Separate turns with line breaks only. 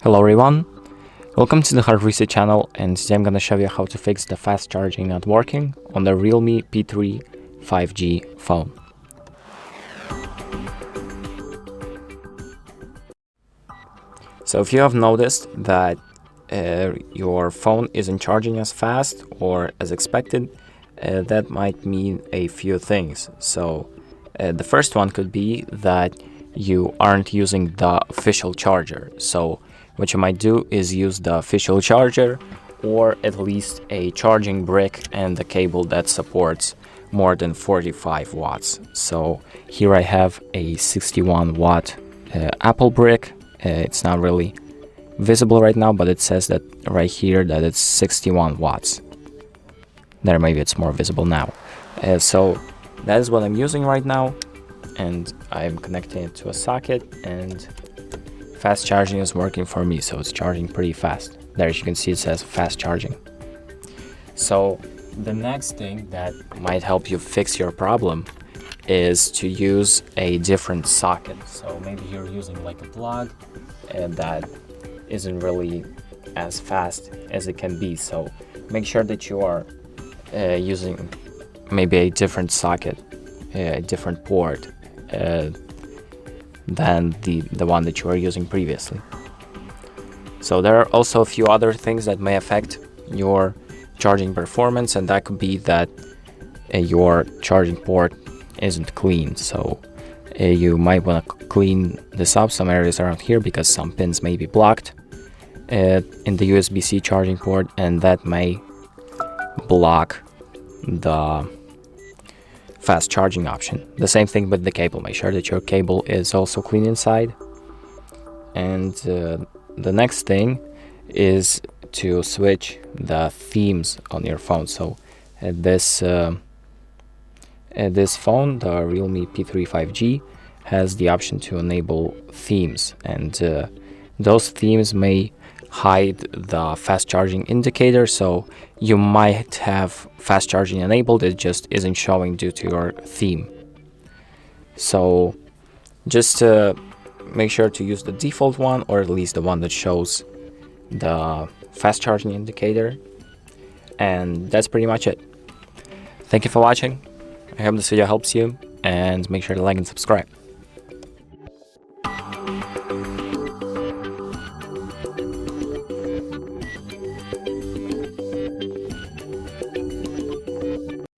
Hello everyone, welcome to the HardReset channel, and today I'm going to show you how to fix the fast charging not working on the REALME P3 5G phone. So if you have noticed that your phone isn't charging as fast or as expected, that might mean a few things. So the first one could be that you aren't using the official charger. So what you might do is use the official charger, or at least a charging brick and the cable that supports more than 45 watts. So here I have a 61 watt Apple brick. It's not really visible right now, but it says that right here that it's 61 watts. There, maybe it's more visible now. So that is what I'm using right now, and I'm connecting it to a socket, and fast charging is working for me, so it's charging pretty fast. There, as you can see, it says fast charging. So the next thing that might help you fix your problem is to use a different socket. So maybe you're using like a plug that isn't really as fast as it can be. So make sure that you are using maybe a different socket, a different port than the one that you were using previously. So there are also a few other things that may affect your charging performance, and that could be that your charging port isn't clean. So you might want to clean this up, some areas around here, because some pins may be blocked in the USB-C charging port, and that may block the fast charging option. The same thing with the cable. Make sure that your cable is also clean inside. And the next thing is to switch the themes on your phone. So this phone, the REALME P3 5G, has the option to enable themes, and those themes may hide the fast charging indicator, so you might have fast charging enabled, it just isn't showing due to your theme. So just make sure to use the default one, or at least the one that shows the fast charging indicator, and that's pretty much it. Thank you for watching. I hope this video helps you, and make sure to like and subscribe.